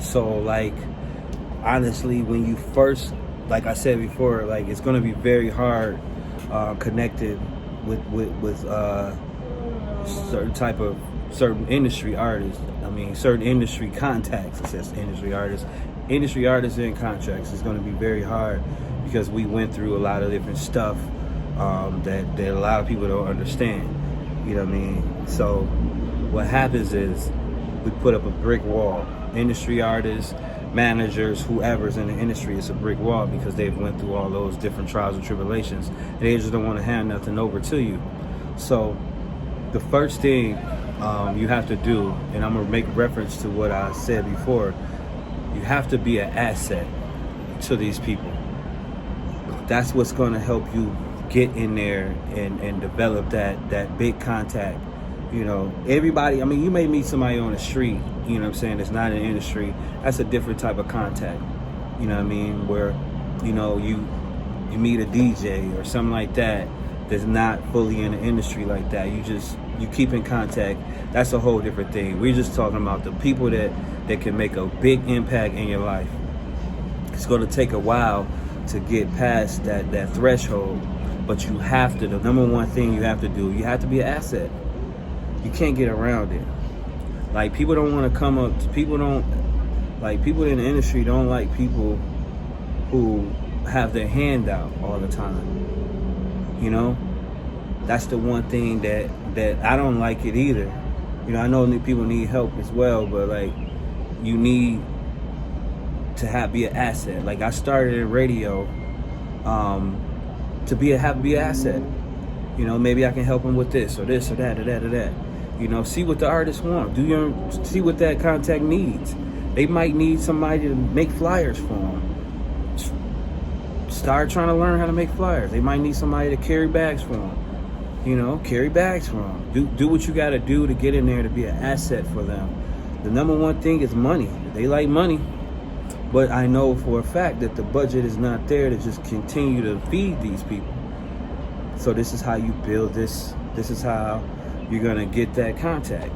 So like, honestly, when you first, like I said before, like it's gonna be very hard connected with certain industry artists. I mean, certain industry contacts. It says industry artists and contracts. It's gonna be very hard because we went through a lot of different stuff that a lot of people don't understand. You know what I mean? So what happens is we put up a brick wall. Industry artists, managers, whoever's in the industry, it's a brick wall because they've went through all those different trials and tribulations, and they just don't want to hand nothing over to you. So the first thing you have to do, and I'm gonna make reference to what I said before, you have to be an asset to these people. That's what's gonna help you get in there and develop that big contact. You know, everybody, I mean, you may meet somebody on the street, you know what I'm saying, that's not in the industry. That's a different type of contact, you know what I mean, where, you know, you meet a DJ or something like that that's not fully in the industry like that. You keep in contact. That's a whole different thing. We're just talking about the people that can make a big impact in your life. It's going to take a while to get past that threshold, but you have to, the number one thing you have to do, you have to be an asset. You can't get around it. Like, people don't want to come up, people in the industry don't like people who have their hand out all the time. You know? That's the one thing that I don't like it either. You know, I know that people need help as well, but like, you need to be an asset. Like, I started in radio to be an asset. You know, maybe I can help them with this or that or that or that. You know, see what the artist wants. See what that contact needs. They might need somebody to make flyers for them. Start trying to learn how to make flyers. They might need somebody to carry bags for them. You know, carry bags for them. Do what you got to do to get in there to be an asset for them. The number one thing is money. They like money. But I know for a fact that the budget is not there to just continue to feed these people. So this is how you build this. This is how you're gonna get that contact.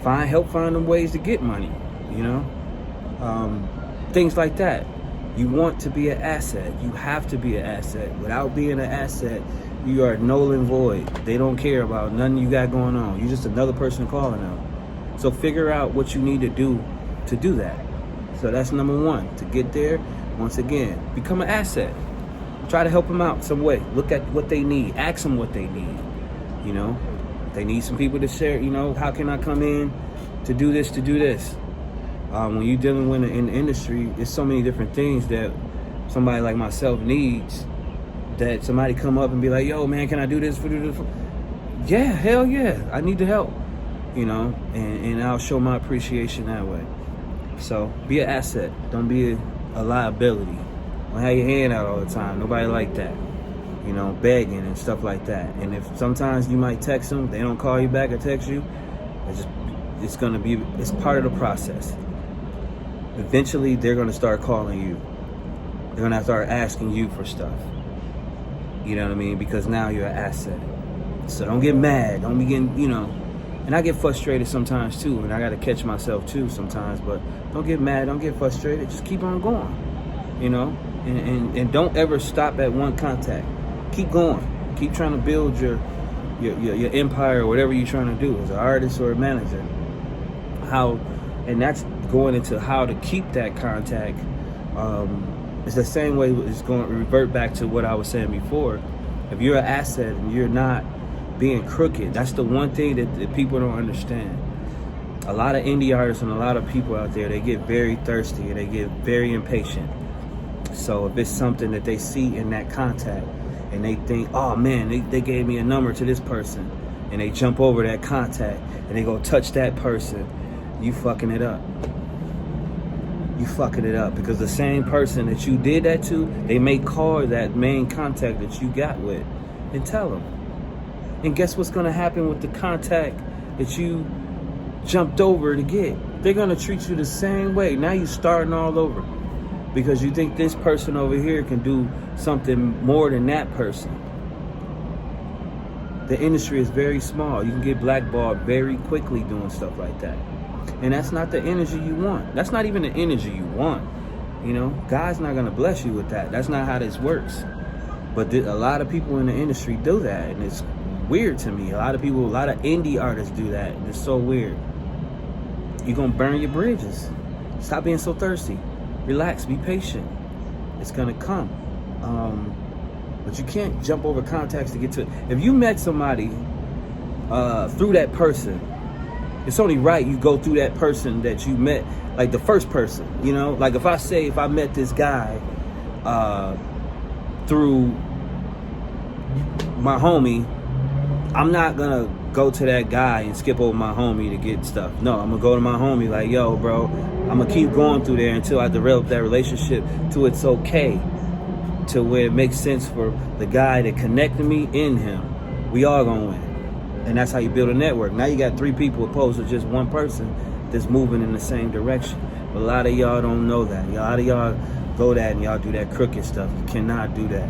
Help find them ways to get money, you know? Things like that. You want to be an asset. You have to be an asset. Without being an asset, you are null and void. They don't care about nothing you got going on. You're just another person calling them. So figure out what you need to do that. So that's number one. To get there, once again, become an asset. Try to help them out some way. Look at what they need. Ask them what they need. You know, they need some people to share. You know, how can I come in to do this? When you're dealing with in the industry, there's so many different things that somebody like myself needs. That somebody come up and be like, "Yo, man, can I do this for you?" Yeah, hell yeah, I need the help. You know, and I'll show my appreciation that way. So be an asset. Don't be a liability. Don't have your hand out all the time. Nobody like that. You know, begging and stuff like that. And if sometimes you might text them, they don't call you back or text you, it's part of the process. Eventually, they're gonna start calling you. They're gonna start asking you for stuff. You know what I mean? Because now you're an asset. So don't get mad. Don't be getting, you know. And I get frustrated sometimes too, and I gotta catch myself too sometimes. But don't get mad. Don't get frustrated. Just keep on going. You know, and don't ever stop at one contact. Keep going. Keep trying to build your empire or whatever you're trying to do as an artist or a manager. And that's going into how to keep that contact. It's the same way it's going to revert back to what I was saying before. If you're an asset and you're not being crooked, that's the one thing that people don't understand. A lot of indie artists and a lot of people out there, they get very thirsty and they get very impatient. So if it's something that they see in that contact and they think, oh man, they gave me a number to this person, and they jump over that contact and they go touch that person, you fucking it up. You fucking it up, because the same person that you did that to, they may call that main contact that you got with and tell them. And guess what's gonna happen with the contact that you jumped over to get? They're gonna treat you the same way. Now you're starting all over because you think this person over here can do something more than that person. The industry is very small. You can get blackballed very quickly doing stuff like that. And that's not the energy you want. That's not even the energy you want. You know, God's not going to bless you with that. That's not how this works. But a lot of people in the industry do that, and it's weird to me. A lot of indie artists do that, and it's so weird. You're going to burn your bridges. Stop being so thirsty. Relax, be patient. It's going to come. But you can't jump over contacts to get to it. If you met somebody through that person, it's only right you go through that person that you met, like the first person, you know? Like if I met this guy through my homie, I'm not gonna go to that guy and skip over my homie to get stuff. No, I'm gonna go to my homie like, yo, bro, I'm gonna keep going through there until I develop that relationship to it's okay, to where it makes sense for the guy that connected me in him. We all gonna win. And that's how you build a network. Now you got 3 people opposed to just one person that's moving in the same direction. But a lot of y'all don't know that. A lot of y'all go that and y'all do that crooked stuff. You cannot do that.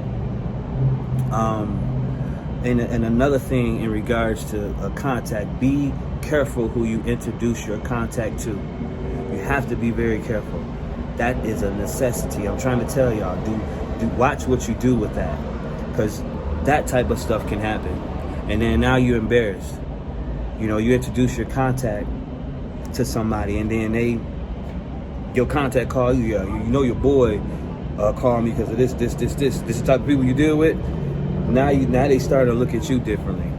And another thing in regards to a contact, be careful who you introduce your contact to. You have to be very careful. That is a necessity. I'm trying to tell y'all, do watch what you do with that, because that type of stuff can happen. And then now you're embarrassed. You know, you introduce your contact to somebody, and then your contact call you. You know your boy called me because of this. This is the type of people you deal with. Now they start to look at you differently.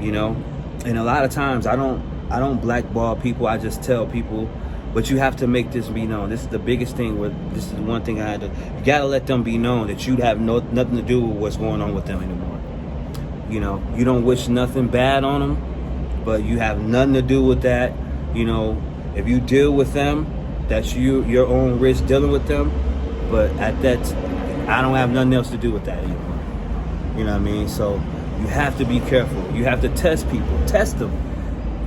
You know, and a lot of times I don't blackball people. I just tell people, but you have to make this be known. This is the biggest thing. This is one thing I had to. You gotta let them be known that you have nothing to do with what's going on with them anymore. You know, you don't wish nothing bad on them, but you have nothing to do with that. You know, if you deal with them, that's your own risk dealing with them. But at that, I don't have nothing else to do with that anymore. You know what I mean? So you have to be careful. You have to test people. Test them.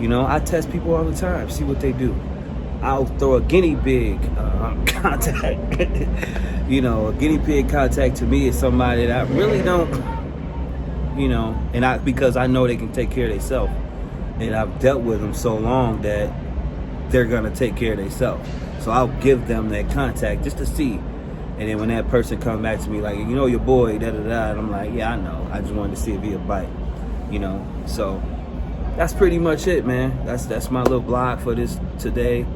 You know, I test people all the time. See what they do. I'll throw a guinea pig contact. You know, a guinea pig contact to me is somebody that I really don't. You know, because I know they can take care of themselves, and I've dealt with them so long that they're gonna take care of themselves. So I'll give them that contact just to see, and then when that person comes back to me like, you know, your boy, da da da, and I'm like, yeah, I know. I just wanted to see if he'll bite. You know, so that's pretty much it, man. That's my little blog for this today.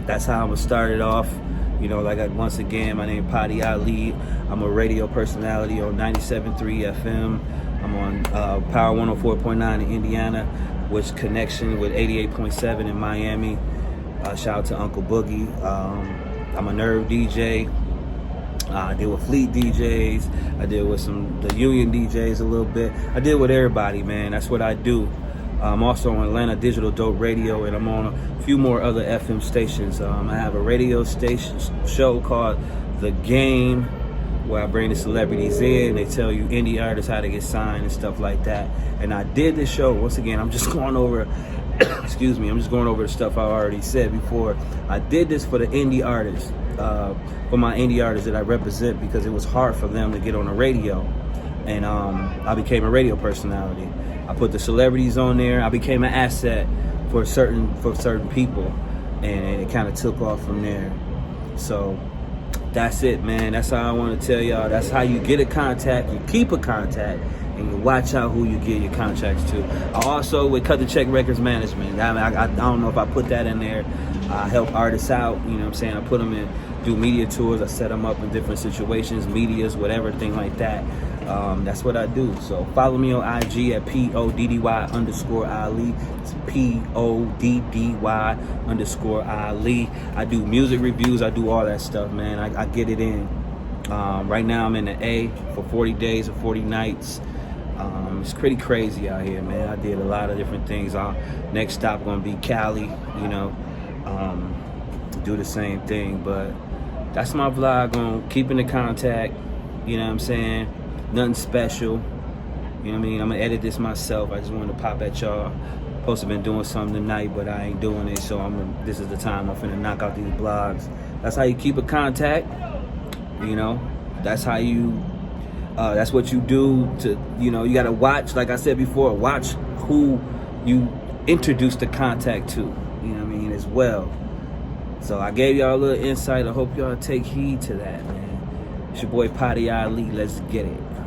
That's how I'm gonna start it off. You know, once again, my name is Poddy Ali. I'm a radio personality on 97.3 FM. I'm on Power 104.9 in Indiana, which connection with 88.7 in Miami. Shout out to Uncle Boogie. I'm a Nerve DJ. I deal with Fleet DJs. I deal with the Union DJs a little bit. I deal with everybody, man. That's what I do. I'm also on Atlanta Digital Dope Radio, and I'm on a few more other FM stations. I have a radio station show called The Game, where I bring the celebrities in. They tell you indie artists how to get signed and stuff like that. And I did this show, once again, I'm just going over, excuse me, I'm just going over the stuff I already said before. I did this for the indie artists, for my indie artists that I represent, because it was hard for them to get on the radio. And I became a radio personality. I put the celebrities on there. I became an asset for certain people, and it kind of took off from there. So that's it, man. That's how I want to tell y'all. That's how you get a contact. You keep a contact, and you watch out who you give your contracts to. I also with Cut the Check Records Management. I don't know if I put that in there. I help artists out. You know what I'm saying? I put them in, do media tours. I set them up in different situations, medias, whatever, thing like that. That's what I do. So follow me on IG at PODDY_Ali. It's PODDY_Ali. I do music reviews. I do all that stuff, man. I get it in. Right now I'm in the A for 40 days or 40 nights. It's pretty crazy out here, man. I did a lot of different things. Next stop gonna be Cali, you know. Do the same thing, but that's my vlog on keeping the contact. You know what I'm saying? Nothing special. You know what I mean? I'm gonna edit this myself. I just wanted to pop at y'all. Supposed to been doing something tonight, but I ain't doing it. So this is the time I'm finna knock out these blogs. That's how you keep a contact. You know, that's how you. That's what you do to. You know, you gotta watch. Like I said before, watch who you introduce the contact to, you know what I mean, as well. So I gave y'all a little insight. I hope y'all take heed to that, man. It's your boy Poddy Ali. Let's get it.